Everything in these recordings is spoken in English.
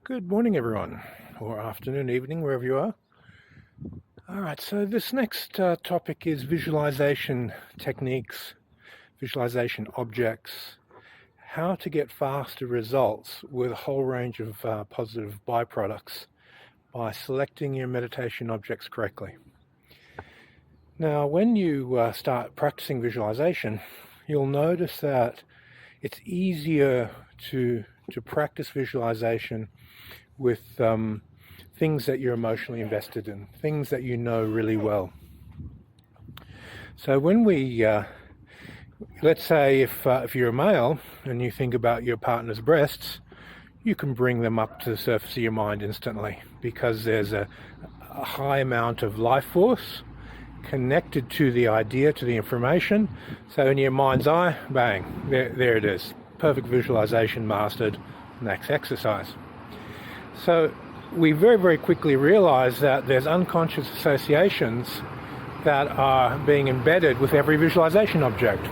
Good morning, everyone, or afternoon, evening, wherever you are. All right, so this next topic is visualization techniques, visualization objects, how to get faster results with a whole range of positive byproducts by selecting your meditation objects correctly. Now, when you start practicing visualization, you'll notice that it's easier to practice visualization with things that you're emotionally invested in, things that you know really well. So when we, let's say if you're a male and you think about your partner's breasts, you can bring them up to the surface of your mind instantly because there's a high amount of life force connected to the idea, to the information. So in your mind's eye, bang, there it is. Perfect visualization mastered. Next exercise. So we very, very quickly realize that there's unconscious associations that are being embedded with every visualization object.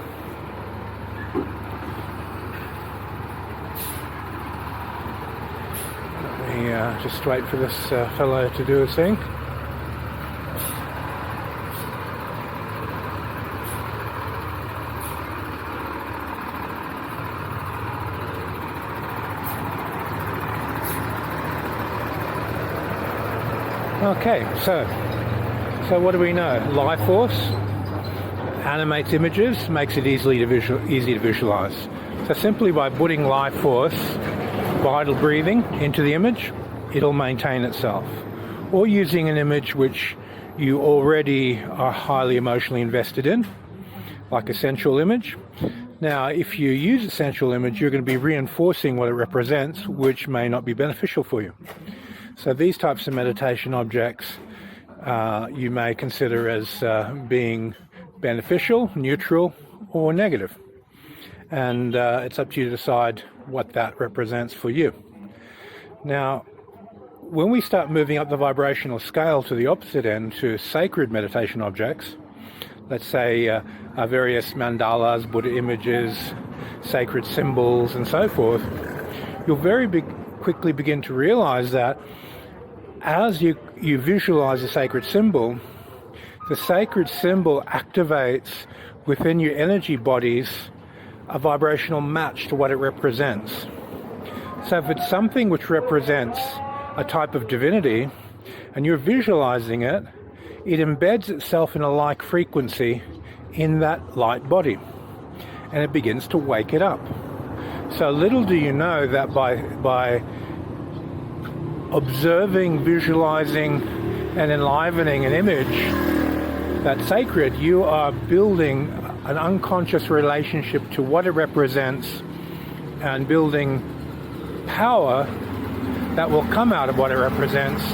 Let me just wait for this fellow to do his thing. Okay, so what do we know? Life force animates images, makes it easy to visualize. So simply by putting life force, vital breathing into the image, it'll maintain itself. Or using an image which you already are highly emotionally invested in, like a sensual image. Now, if you use a sensual image, you're going to be reinforcing what it represents, which may not be beneficial for you. So these types of meditation objects you may consider as being beneficial, neutral, or negative. And it's up to you to decide what that represents for you. Now, when we start moving up the vibrational scale to the opposite end, to sacred meditation objects, let's say various mandalas, Buddha images, sacred symbols, and so forth, you'll quickly begin to realize that as you visualize a sacred symbol, the sacred symbol activates within your energy bodies a vibrational match to what it represents. So if it's something which represents a type of divinity and you're visualizing it, it embeds itself in a like frequency in that light body and it begins to wake it up. So little do you know that by observing, visualizing, and enlivening an image that's sacred, you are building an unconscious relationship to what it represents and building power that will come out of what it represents,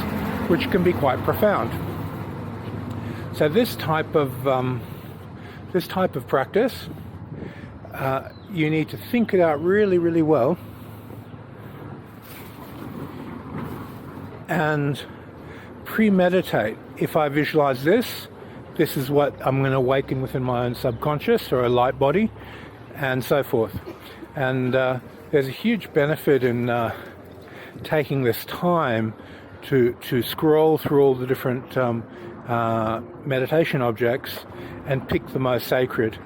which can be quite profound. So this type of practice, you need to think it out really, really well. And premeditate. If I visualize this is what I'm going to awaken within my own subconscious or a light body, and so forth. And there's a huge benefit in taking this time to scroll through all the different meditation objects and pick the most sacred.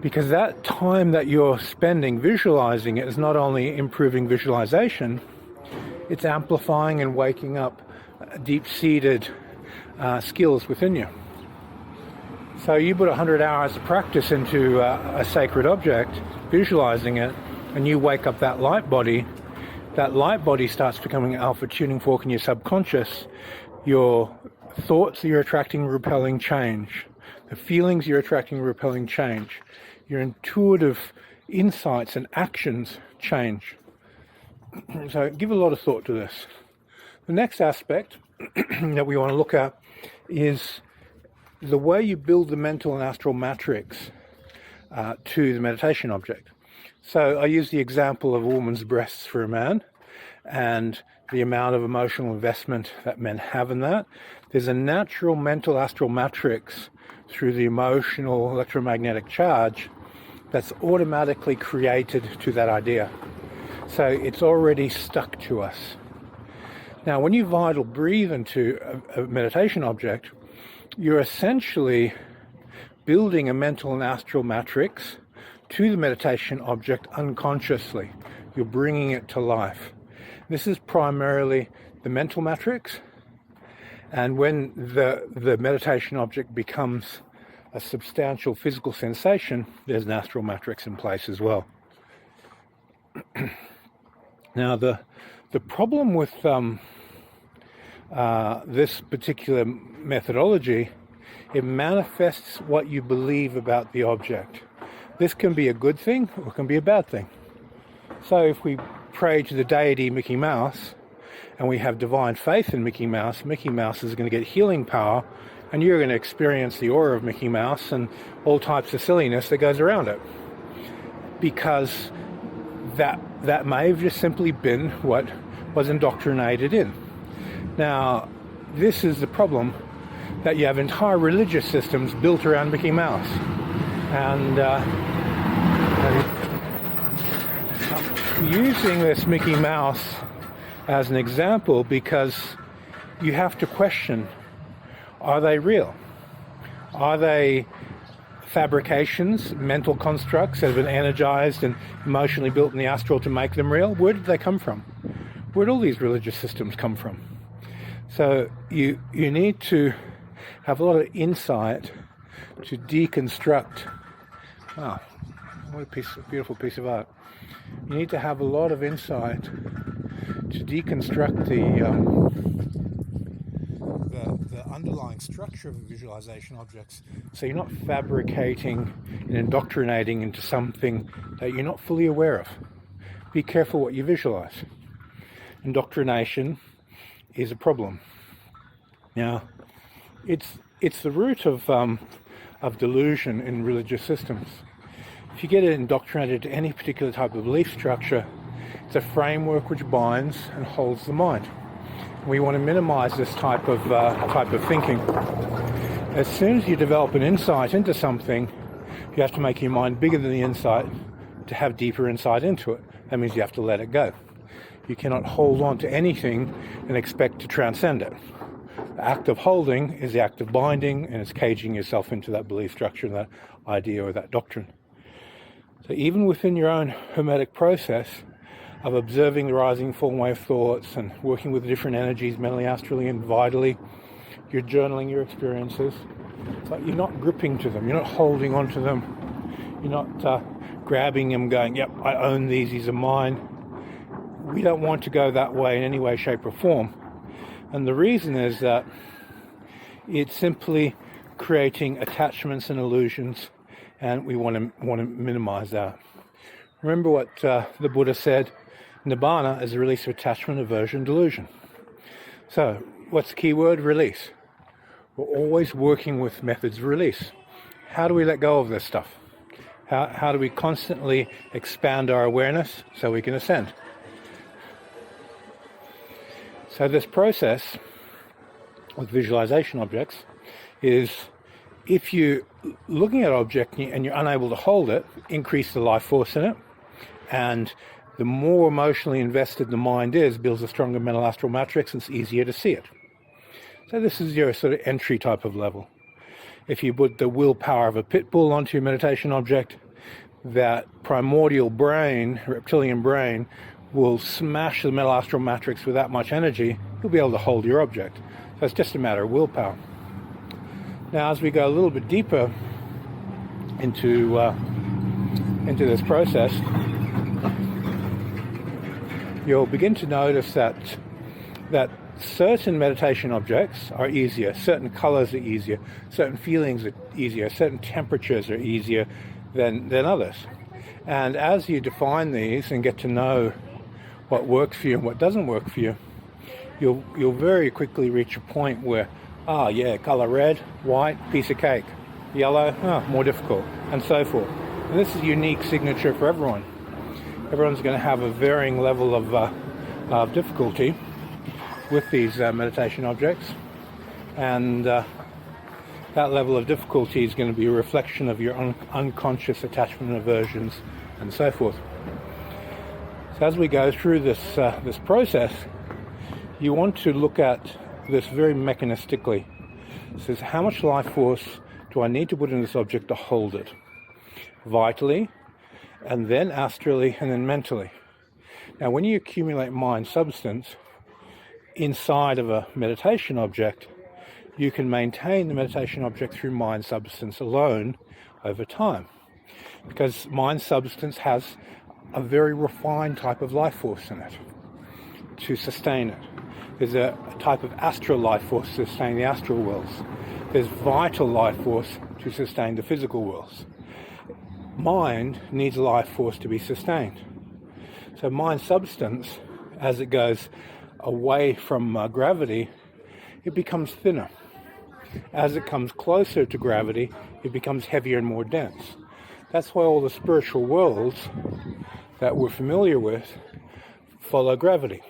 Because that time that you're spending visualizing it is not only improving visualization, it's amplifying and waking up deep-seated skills within you. So you put 100 hours of practice into a sacred object, visualizing it, and you wake up that light body starts becoming an alpha tuning fork in your subconscious. Your thoughts that you're attracting, repelling change. The feelings you're attracting, repelling change. Your intuitive insights and actions change. So give a lot of thought to this. The next aspect that we want to look at is the way you build the mental and astral matrix to the meditation object. So I use the example of a woman's breasts for a man and the amount of emotional investment that men have in that. There's a natural mental astral matrix through the emotional electromagnetic charge that's automatically created to that idea. So it's already stuck to us. Now, when you vital breathe into a meditation object, you're essentially building a mental and astral matrix to the meditation object unconsciously. You're bringing it to life. This is primarily the mental matrix, and when the meditation object becomes a substantial physical sensation, there's an astral matrix in place as well. Now, the problem with this particular methodology, it manifests what you believe about the object. This can be a good thing or it can be a bad thing. So if we pray to the deity Mickey Mouse and we have divine faith in Mickey Mouse is going to get healing power, and you're going to experience the aura of Mickey Mouse and all types of silliness that goes around it. Because that may have just simply been what was indoctrinated in. Now, this is the problem, that you have entire religious systems built around Mickey Mouse. And I'm using this Mickey Mouse as an example because you have to question, are they real? Are they fabrications, mental constructs that have been energized and emotionally built in the astral to make them real? Where did they come from? Where did all these religious systems come from? So you need to have a lot of insight to deconstruct. Wow, what a beautiful piece of art. You need to have a lot of insight to deconstruct the underlying structure of the visualization objects, so you're not fabricating and indoctrinating into something that you're not fully aware of. Be careful what you visualize. Indoctrination is a problem. Now, it's the root of delusion in religious systems. If you get indoctrinated to any particular type of belief structure, it's a framework which binds and holds the mind. We want to minimize this type of thinking. As soon as you develop an insight into something, you have to make your mind bigger than the insight to have deeper insight into it. That means you have to let it go. You cannot hold on to anything and expect to transcend it. The act of holding is the act of binding, and it's caging yourself into that belief structure, that idea or that doctrine. So even within your own Hermetic process of observing the rising falling wave thoughts and working with different energies, mentally, astrally, and vitally, you're journaling your experiences, but you're not gripping to them, you're not holding on to them, you're not grabbing them going, yep, I own these are mine. We don't want to go that way in any way, shape or form. And the reason is that it's simply creating attachments and illusions, and we want to minimize that. Remember what the Buddha said, Nibbana is the release of attachment, aversion, delusion. So, what's the key word? Release. We're always working with methods of release. How do we let go of this stuff? How do we constantly expand our awareness so we can ascend? So this process with visualization objects is, if you're looking at an object and you're unable to hold it, increase the life force in it, and the more emotionally invested the mind is, builds a stronger mental astral matrix, and it's easier to see it. So this is your sort of entry type of level. If you put the willpower of a pit bull onto your meditation object, that primordial brain, reptilian brain, will smash the mental astral matrix with that much energy, you'll be able to hold your object. So it's just a matter of willpower. Now, as we go a little bit deeper into this process, you'll begin to notice that certain meditation objects are easier, certain colors are easier, certain feelings are easier, certain temperatures are easier than others. And as you define these and get to know what works for you and what doesn't work for you, you'll very quickly reach a point where, color red, white, piece of cake. Yellow, more difficult, and so forth. And this is a unique signature for everyone. Everyone's going to have a varying level of difficulty with these meditation objects, and that level of difficulty is going to be a reflection of your unconscious attachment and aversions and so forth. So as we go through this process, you want to look at this very mechanistically. It says, how much life force do I need to put in this object to hold it? Vitally, and then astrally, and then mentally. Now, when you accumulate mind substance inside of a meditation object, you can maintain the meditation object through mind substance alone over time, because mind substance has a very refined type of life force in it to sustain it. There's a type of astral life force to sustain the astral worlds. There's vital life force to sustain the physical worlds. Mind needs life force to be sustained. So mind substance, as it goes away from gravity, it becomes thinner. As it comes closer to gravity, it becomes heavier and more dense. That's why all the spiritual worlds that we're familiar with follow gravity.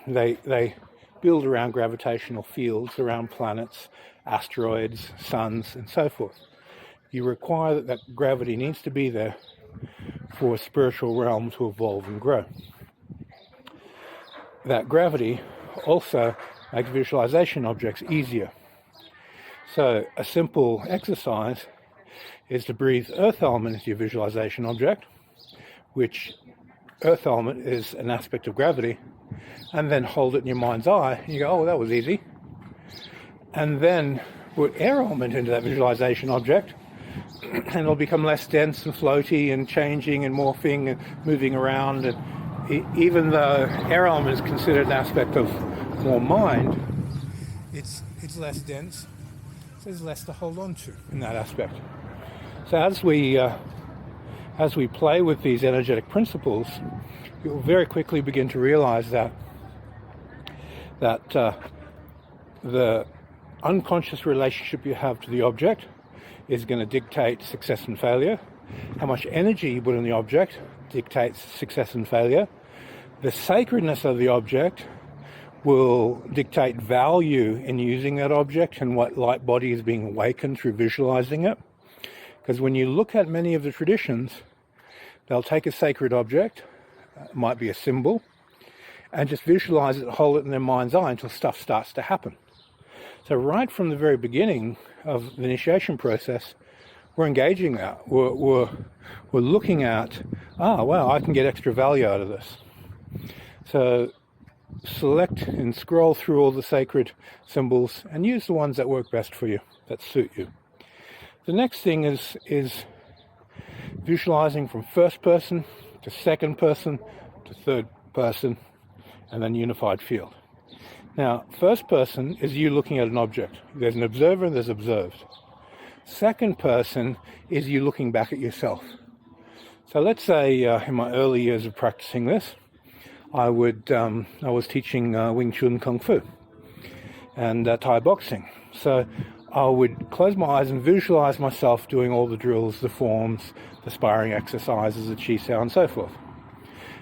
They build around gravitational fields, around planets, asteroids, suns, and so forth. You require that gravity needs to be there for a spiritual realm to evolve and grow. That gravity also makes visualization objects easier. So a simple exercise is to breathe earth element into your visualization object, which earth element is an aspect of gravity, and then hold it in your mind's eye, and you go, oh, that was easy. And then put air element into that visualization object, and it'll become less dense and floaty and changing and morphing and moving around. And even though air element is considered an aspect of more mind, it's less dense, so there's less to hold on to in that aspect. So as we play with these energetic principles, you'll very quickly begin to realize that the unconscious relationship you have to the object is going to dictate success and failure. How much energy you put in the object dictates success and failure. The sacredness of the object will dictate value in using that object and what light body is being awakened through visualizing it. Because when you look at many of the traditions, they'll take a sacred object, it might be a symbol, and just visualize it, hold it in their mind's eye until stuff starts to happen. So right from the very beginning of the initiation process, we're engaging that. We're looking at, wow, I can get extra value out of this. So select and scroll through all the sacred symbols and use the ones that work best for you, that suit you. The next thing is visualizing from first person to second person to third person, and then unified field. Now, first person is you looking at an object. There's an observer and there's observed. Second person is you looking back at yourself. So let's say in my early years of practicing this, I was teaching Wing Chun Kung Fu and Thai boxing. So I would close my eyes and visualize myself doing all the drills, the forms, the sparring exercises, the chi sao, and so forth.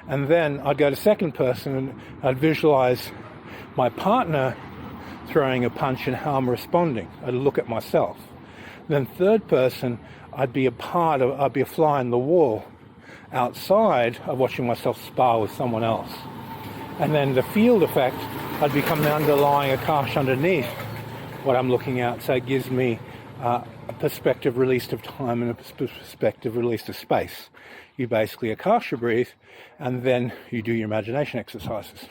And then I'd go to second person and I'd visualize my partner throwing a punch and how I'm responding. I'd look at myself. Then third person, I'd be a fly on the wall outside of watching myself spar with someone else. And then the field effect, I'd become the underlying Akash underneath what I'm looking at. So it gives me a perspective released of time and a perspective released of space. You basically Akasha breathe, and then you do your imagination exercises.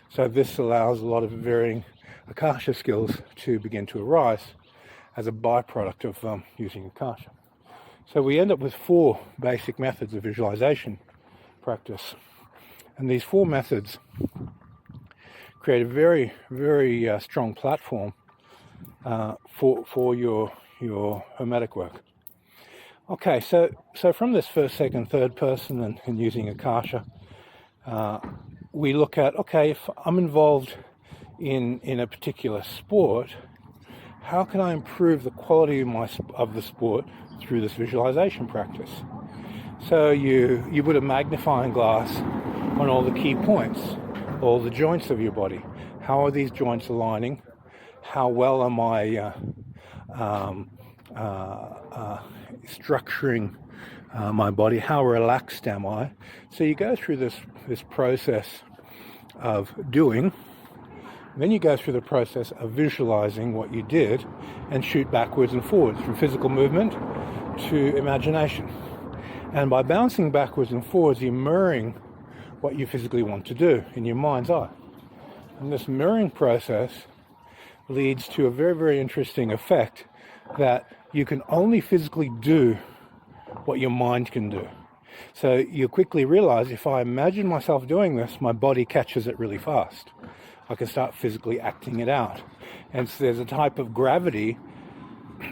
So this allows a lot of varying Akasha skills to begin to arise as a byproduct of using Akasha. So we end up with 4 basic methods of visualization practice. And these 4 methods create a very, very strong platform for your Hermetic work. Okay, so from this first, second, third person and using Akasha, we look at, okay, if I'm involved in a particular sport, how can I improve the quality of the sport through this visualization practice? So you put a magnifying glass on all the key points, all the joints of your body. How are these joints aligning? How well am I structuring my body? How relaxed am I? So you go through this process of doing Then you go through the process of visualizing what you did and shoot backwards and forwards from physical movement to imagination. And by bouncing backwards and forwards, you're mirroring what you physically want to do in your mind's eye. And this mirroring process leads to a very, very interesting effect that you can only physically do what your mind can do. So you quickly realize, if I imagine myself doing this, my body catches it really fast. I can start physically acting it out. And so there's a type of gravity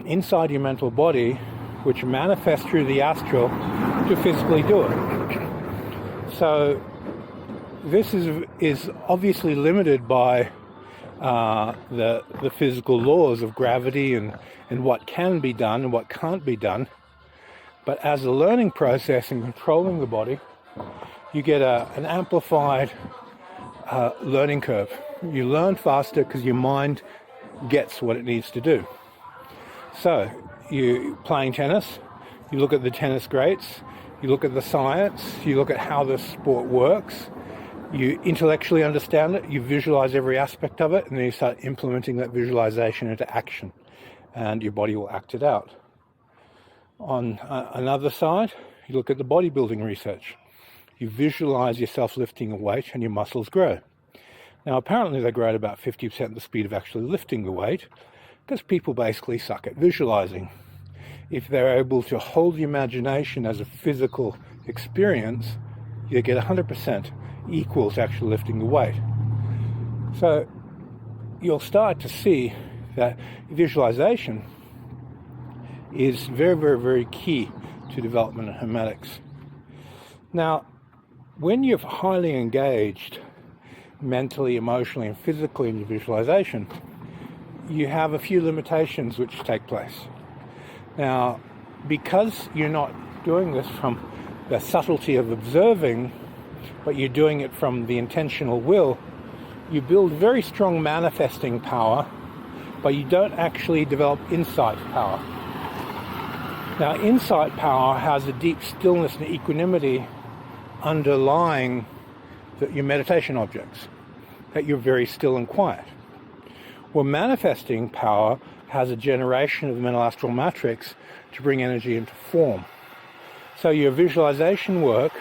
inside your mental body which manifests through the astral to physically do it. So this is obviously limited by the physical laws of gravity and what can be done and what can't be done. But as a learning process in controlling the body, you get an amplified learning curve. You learn faster because your mind gets what it needs to do. So, you playing tennis, you look at the tennis greats, you look at the science, you look at how the sport works, you intellectually understand it, you visualize every aspect of it, and then you start implementing that visualization into action, and your body will act it out. On another side, you look at the bodybuilding research. You visualize yourself lifting a weight and your muscles grow. Now, apparently they grow at about 50% the speed of actually lifting the weight, because people basically suck at visualizing. If they're able to hold the imagination as a physical experience, you get 100% equal to actually lifting the weight. So you'll start to see that visualization is very, very, very key to development in Hermetics. Now, when you're highly engaged mentally, emotionally, and physically in your visualization, you have a few limitations which take place. Now, because you're not doing this from the subtlety of observing, but you're doing it from the intentional will, you build very strong manifesting power, but you don't actually develop insight power. Now, insight power has a deep stillness and equanimity underlying your meditation objects, that you're very still and quiet. Well, manifesting power has a generation of the mental astral matrix to bring energy into form. So your visualization work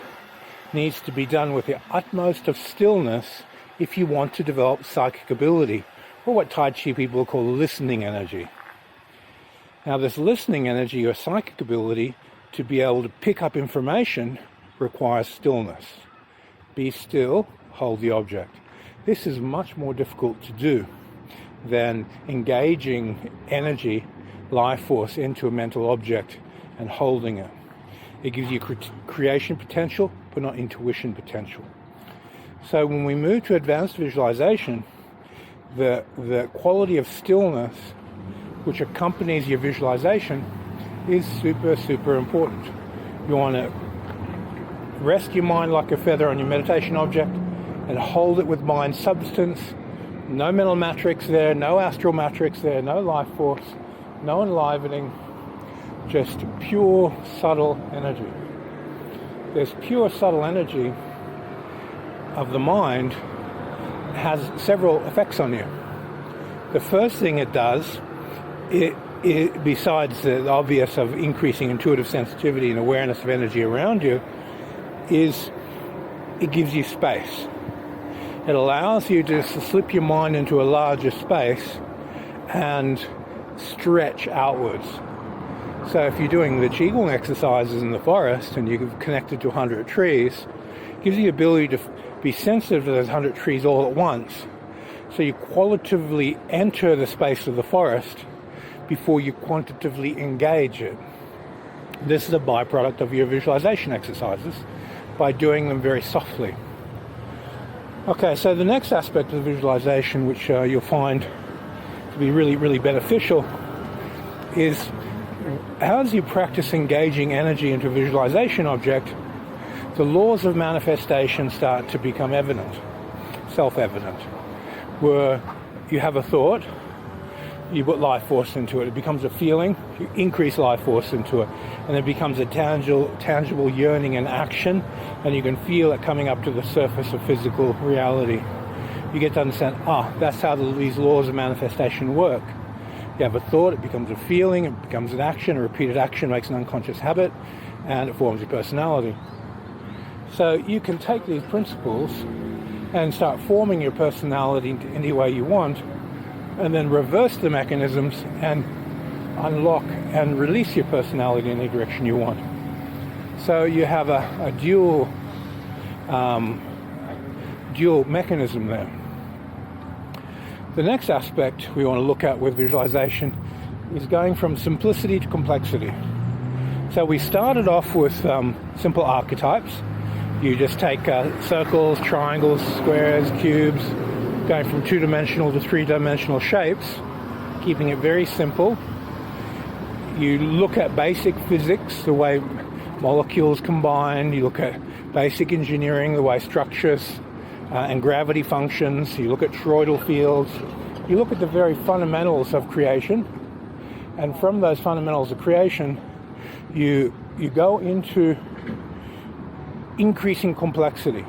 needs to be done with the utmost of stillness if you want to develop psychic ability, or what Tai Chi people call listening energy. Now, this listening energy or psychic ability to be able to pick up information requires stillness. Be still, hold the object. This is much more difficult to do than engaging energy, life force into a mental object and holding it. It gives you creation potential, but not intuition potential. So when we move to advanced visualization, the quality of stillness which accompanies your visualization is super, super important. You want to rest your mind like a feather on your meditation object and hold it with mind substance. No mental matrix there, no astral matrix there, no life force, no enlivening, just pure subtle energy. This pure subtle energy of the mind has several effects on you. The first thing it does, it besides the obvious of increasing intuitive sensitivity and awareness of energy around you, is it gives you space. It allows you to slip your mind into a larger space and stretch outwards. So if you're doing the Qigong exercises in the forest and you're connected to 100 trees, it gives you the ability to be sensitive to those 100 trees all at once. So you qualitatively enter the space of the forest before you quantitatively engage it. This is a byproduct of your visualization exercises by doing them very softly. Okay, so the next aspect of the visualization, which you'll find to be really, really beneficial, is as you practice engaging energy into a visualization object, the laws of manifestation start to become evident, self-evident, where you have a thought, you put life force into it, it becomes a feeling, you increase life force into it, and it becomes a tangible yearning and action, and you can feel it coming up to the surface of physical reality. you get to understand, that's how these laws of manifestation work. You have a thought, it becomes a feeling, it becomes an action, a repeated action makes an unconscious habit, and it forms your personality. So you can take these principles and start forming your personality in any way you want, and then reverse the mechanisms and unlock and release your personality in any direction you want. So you have a dual mechanism there. The next aspect we want to look at with visualization is going from simplicity to complexity. So we started off with simple archetypes. You just take circles, triangles, squares, cubes, going from two-dimensional to three-dimensional shapes, keeping it very simple. You look at basic physics, the way molecules combine. You look at basic engineering, the way structures and gravity functions. You look at toroidal fields. You look at the very fundamentals of creation. And from those fundamentals of creation, you go into increasing complexity.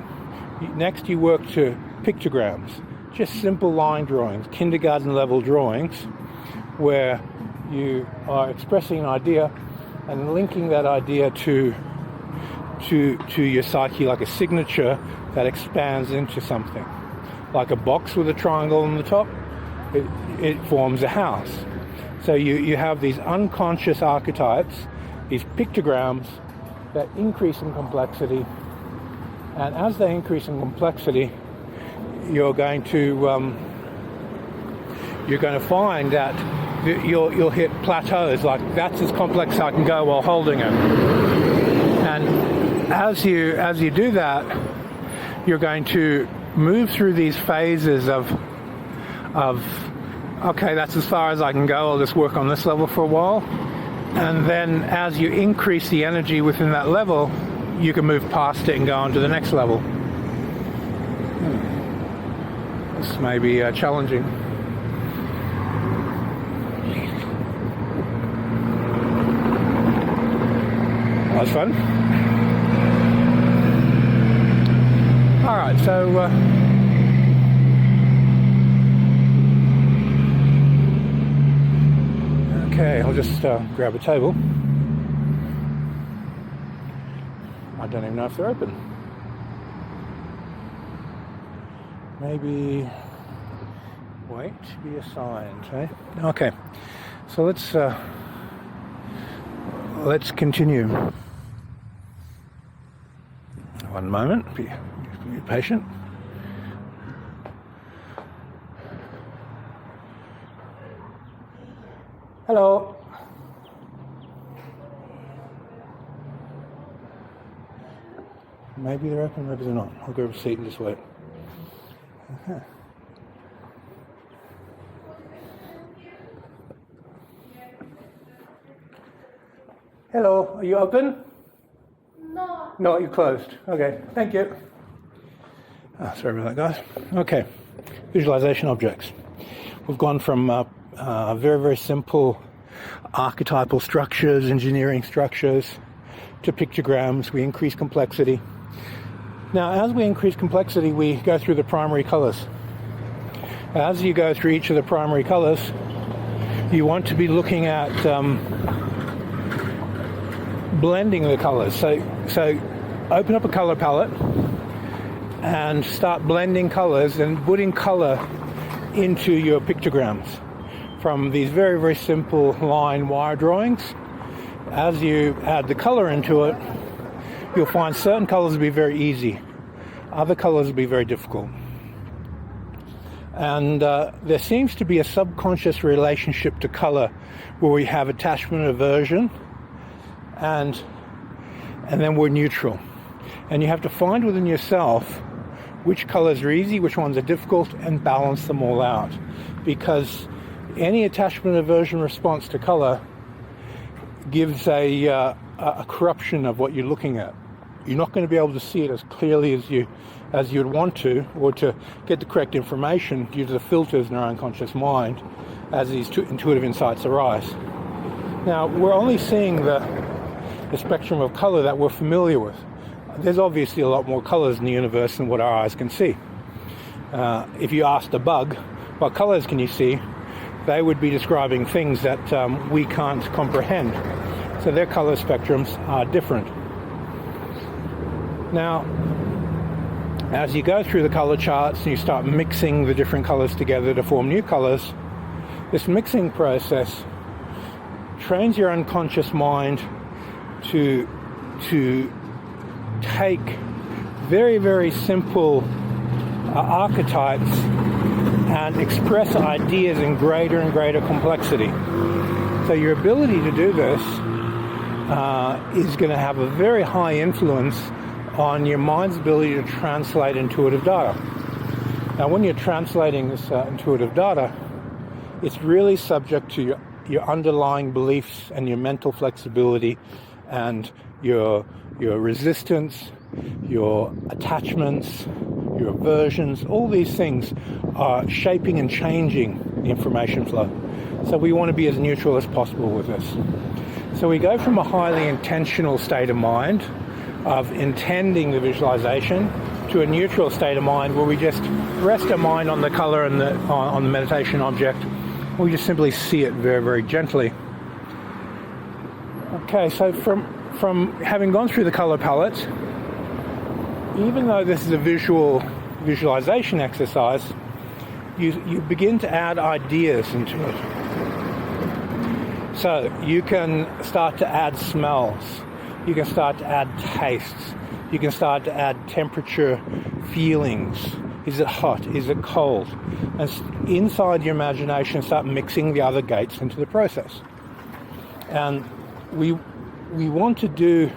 Next, you work to pictograms, just simple line drawings, kindergarten level drawings, where you are expressing an idea and linking that idea to your psyche like a signature that expands into something. Like a box with a triangle on the top, it forms a house. So you have these unconscious archetypes, these pictograms that increase in complexity, and as they increase in complexity, you're going to find that you'll hit plateaus, like that's as complex as I can go while holding it. And as you do that, you're going to move through these phases of okay, that's as far as I can go, I'll just work on this level for a while. And then as you increase the energy within that level, you can move past it and go on to the next level. This may be challenging. That was fun. All right, so okay, I'll just grab a table. I don't even know if they're open. Maybe wait to be assigned, eh? Okay, so let's continue. One moment, be patient. Hello. Maybe they're open, maybe they're not. I'll grab a seat and just wait. Okay. Hello, are you open? No. No, you're closed. Okay, thank you. Sorry about that, guys. Okay, visualization objects. We've gone from very, very simple archetypal structures, engineering structures, to pictograms. We increase complexity. Now, as we increase complexity, we go through the primary colors. As you go through each of the primary colors, you want to be looking at blending the colors. So open up a color palette and start blending colors and putting color into your pictograms from these very, very simple line wire drawings. As you add the color into it, you'll find certain colors will be very easy. Other colors will be very difficult. And there seems to be a subconscious relationship to color where we have attachment, aversion, and then we're neutral. And you have to find within yourself which colors are easy, which ones are difficult, and balance them all out. Because any attachment, aversion response to color gives a corruption of what you're looking at. You're not going to be able to see it as clearly as you'd want to, or to get the correct information due to the filters in our unconscious mind as these intuitive insights arise. Now, we're only seeing the spectrum of color that we're familiar with. There's obviously a lot more colors in the universe than what our eyes can see. if you asked a bug, what colors can you see? They would be describing things that we can't comprehend. So their color spectrums are different. Now, as you go through the color charts and you start mixing the different colors together to form new colors, this mixing process trains your unconscious mind to take very, very simple archetypes and express ideas in greater and greater complexity. So your ability to do this is going to have a very high influence on your mind's ability to translate intuitive data. Now, when you're translating this intuitive data, it's really subject to your underlying beliefs and your mental flexibility and your resistance, your attachments, your aversions. All these things are shaping and changing the information flow. So we want to be as neutral as possible with this. So we go from a highly intentional state of mind of intending the visualization to a neutral state of mind where we just rest our mind on the color and on the meditation object. We just simply see it very, very gently. Okay, so from having gone through the color palette, even though this is a visualization exercise, you begin to add ideas into it. So you can start to add smells, you can start to add tastes, you can start to add temperature, feelings. Is it hot? Is it cold? And inside your imagination, start mixing the other gates into the process. And we want to do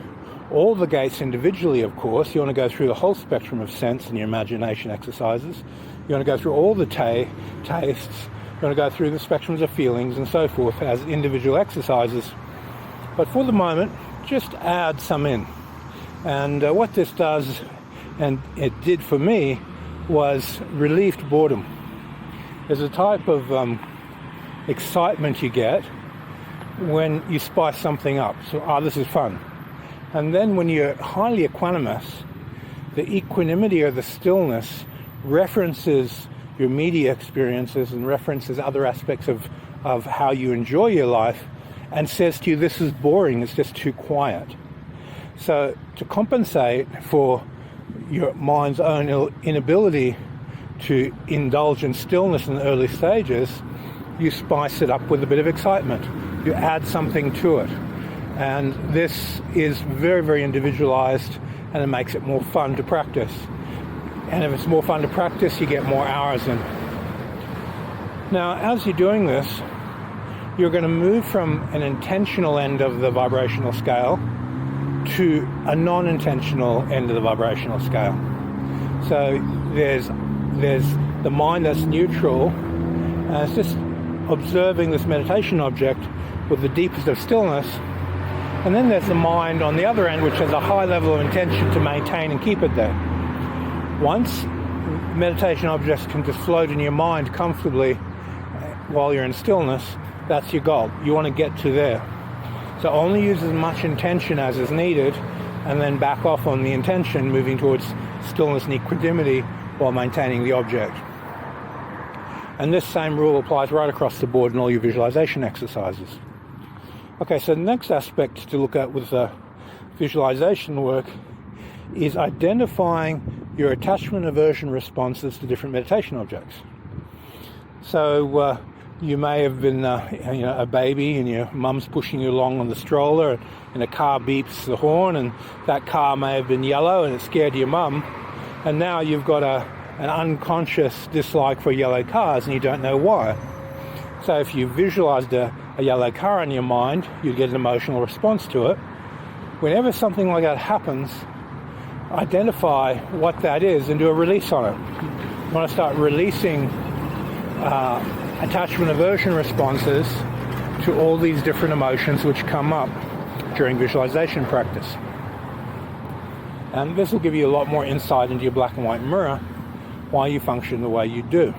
all the gates individually, of course. You want to go through the whole spectrum of sense in your imagination exercises. You want to go through all the tastes. You want to go through the spectrums of feelings and so forth as individual exercises. But for the moment, just add some in. And what this does, and it did for me, was relieved boredom. There's a type of excitement you get when you spice something up. So, this is fun. And then when you're highly equanimous, the equanimity or the stillness references your media experiences and references other aspects of how you enjoy your life and says to you, this is boring, it's just too quiet. So to compensate for your mind's own inability to indulge in stillness in the early stages, you spice it up with a bit of excitement. You add something to it. And this is very, very individualized, and it makes it more fun to practice. And if it's more fun to practice, you get more hours in. Now, as you're doing this, you're going to move from an intentional end of the vibrational scale to a non-intentional end of the vibrational scale. So there's the mind that's neutral, and it's just observing this meditation object with the deepest of stillness. And then there's the mind on the other end, which has a high level of intention to maintain and keep it there. Once meditation objects can just float in your mind comfortably while you're in stillness, that's your goal. You want to get to there. So only use as much intention as is needed, and then back off on the intention, moving towards stillness and equanimity while maintaining the object. And this same rule applies right across the board in all your visualization exercises. Okay, so the next aspect to look at with visualization work is identifying your attachment aversion responses to different meditation objects. So you may have been a baby and your mum's pushing you along on the stroller and a car beeps the horn, and that car may have been yellow and it scared your mum, and now you've got an unconscious dislike for yellow cars and you don't know why. So if you visualized a yellow car in your mind, you'd get an emotional response to it. Whenever something like that happens, identify what that is and do a release on it. You want to start releasing attachment aversion responses to all these different emotions which come up during visualization practice. And this will give you a lot more insight into your black and white mirror, why you function the way you do.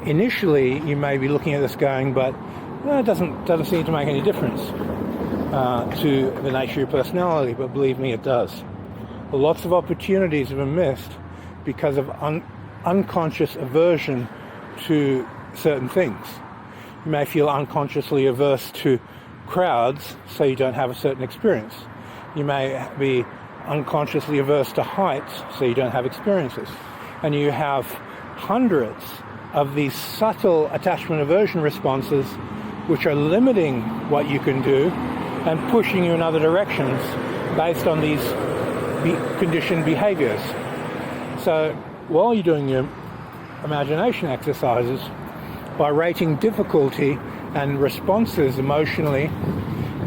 Initially, you may be looking at this going, but it doesn't seem to make any difference to the nature of your personality, but believe me, it does. Lots of opportunities have been missed because of unconscious aversion to certain things. You may feel unconsciously averse to crowds, so you don't have a certain experience. You may be unconsciously averse to heights, so you don't have experiences. And you have hundreds of these subtle attachment aversion responses which are limiting what you can do and pushing you in other directions based on these conditioned behaviors. So while you're doing your imagination exercises, by rating difficulty and responses emotionally,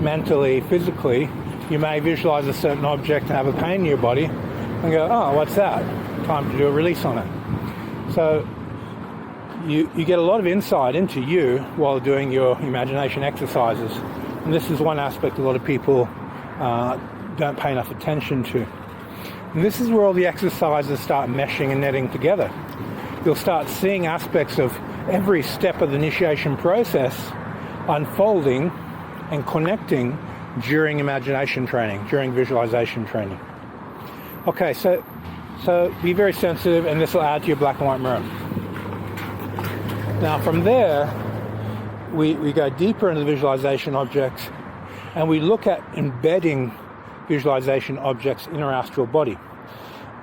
mentally, physically, you may visualize a certain object and have a pain in your body and go, oh, what's that? Time to do a release on it. So you get a lot of insight into you while doing your imagination exercises. And this is one aspect a lot of people don't pay enough attention to. And this is where all the exercises start meshing and netting together. You'll start seeing aspects of every step of the initiation process unfolding and connecting during imagination training, during visualization training. Okay, so be very sensitive, and this will add to your black and white mirror. Now from there, we go deeper into the visualization objects, and we look at embedding visualization objects in our astral body.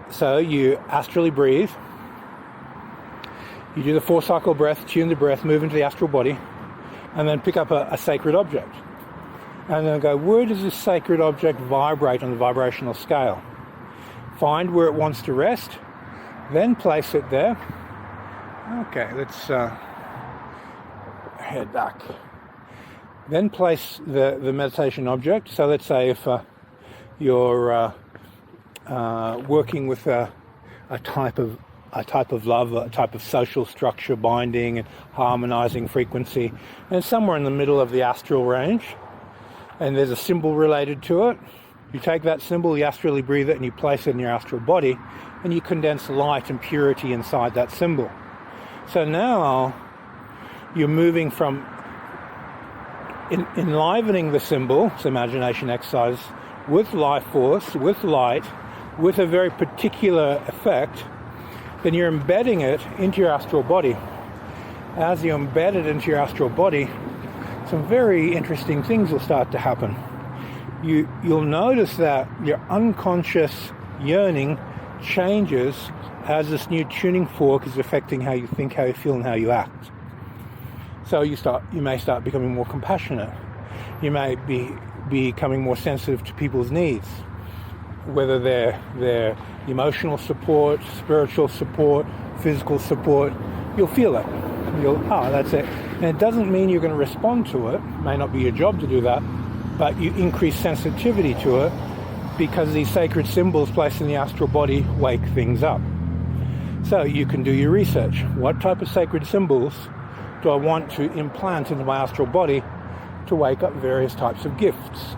So you astrally breathe, you do the 4-cycle breath, tune the breath, move into the astral body, and then pick up a sacred object. And then go, where does this sacred object vibrate on the vibrational scale? Find where it wants to rest, then place it there. Okay, let's head back. Then place the meditation object. So let's say if you're working with a type of love, a type of social structure, binding and harmonizing frequency, and somewhere in the middle of the astral range, and there's a symbol related to it. You take that symbol, you astrally breathe it, and you place it in your astral body, and you condense light and purity inside that symbol. So now you're moving from enlivening the symbol, it's imagination exercise, with life force, with light, with a very particular effect, then you're embedding it into your astral body. As you embed it into your astral body, some very interesting things will start to happen. You'll notice that your unconscious yearning changes as this new tuning fork is affecting how you think, how you feel, and how you act. So you may start becoming more compassionate. You may be becoming more sensitive to people's needs, whether they're emotional support, spiritual support, physical support. You'll feel it. That's it. And it doesn't mean you're going to respond to it. It may not be your job to do that, but you increase sensitivity to it because these sacred symbols placed in the astral body wake things up. So you can do your research. What type of sacred symbols do I want to implant into my astral body to wake up various types of gifts?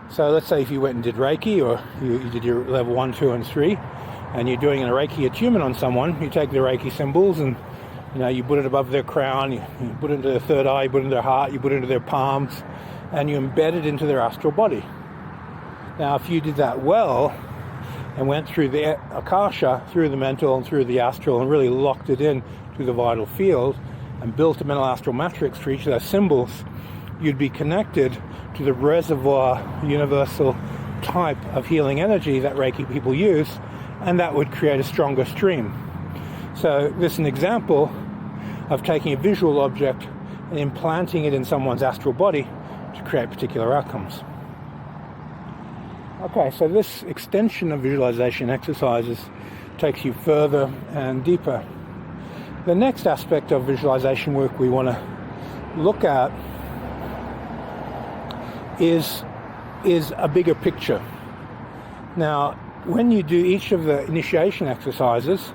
So let's say if you went and did Reiki, or you did your level 1, 2, and 3, and you're doing a Reiki attunement on someone, you take the Reiki symbols and you put it above their crown, you put it into their third eye, you put it into their heart, you put it into their palms, and you embed it into their astral body. Now, if you did that well and went through the Akasha, through the mental and through the astral, and really locked it in to the vital field and built a mental astral matrix for each of those symbols, you'd be connected to the reservoir universal type of healing energy that Reiki people use, and that would create a stronger stream. So this is an example of taking a visual object and implanting it in someone's astral body to create particular outcomes. Okay, so this extension of visualization exercises takes you further and deeper. The next aspect of visualization work we want to look at is a bigger picture. Now, when you do each of the initiation exercises,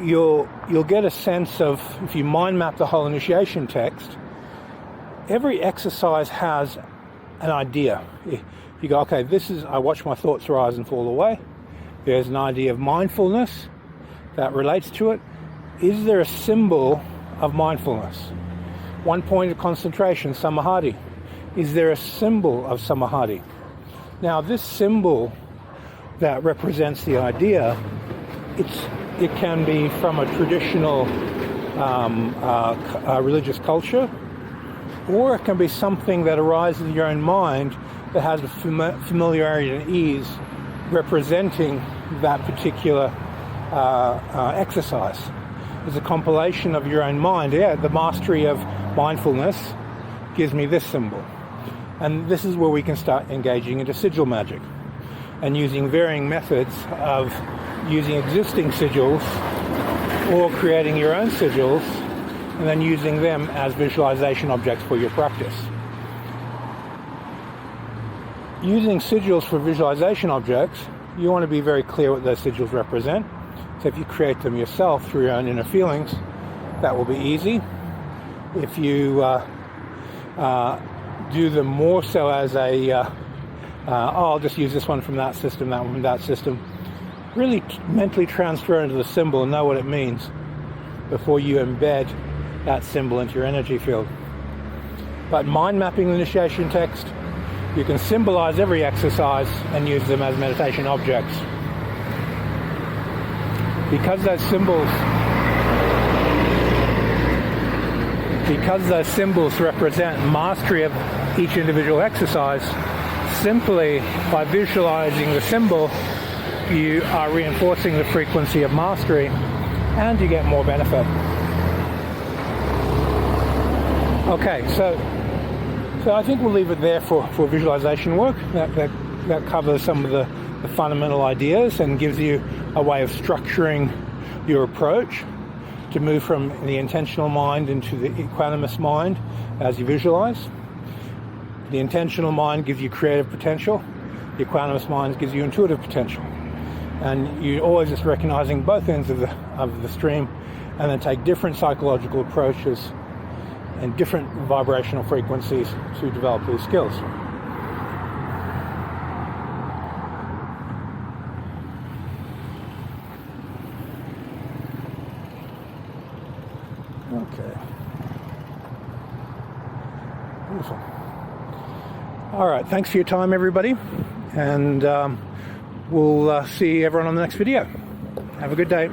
you'll get a sense of, if you mind map the whole initiation text, every exercise has an idea. You go, okay, I watch my thoughts rise and fall away. There's an idea of mindfulness that relates to it. Is there a symbol of mindfulness? One point of concentration, samadhi. Is there a symbol of samadhi? Now, this symbol that represents the idea, it can be from a traditional religious culture, or it can be something that arises in your own mind that has a familiarity and ease representing that particular exercise. It's a compilation of your own mind. Yeah, the mastery of mindfulness gives me this symbol. And this is where we can start engaging into sigil magic and using varying methods of using existing sigils or creating your own sigils and then using them as visualization objects for your practice. Using sigils for visualization objects, you want to be very clear what those sigils represent. So if you create them yourself through your own inner feelings, that will be easy. If you do them more so as I'll just use this one from that system, that one from that system, really mentally transfer into the symbol and know what it means before you embed that symbol into your energy field. But mind mapping the initiation text, you can symbolize every exercise and use them as meditation objects. Because those symbols represent mastery of each individual exercise, simply by visualizing the symbol, you are reinforcing the frequency of mastery and you get more benefit. Okay, so I think we'll leave it there for visualization work. That covers some of the fundamental ideas and gives you a way of structuring your approach to move from the intentional mind into the equanimous mind as you visualize. The intentional mind gives you creative potential. The equanimous mind gives you intuitive potential. And you're always just recognizing both ends of the stream and then take different psychological approaches and different vibrational frequencies to develop these skills. Okay. Beautiful. All right. Thanks for your time, everybody. And we'll see everyone on the next video. Have a good day.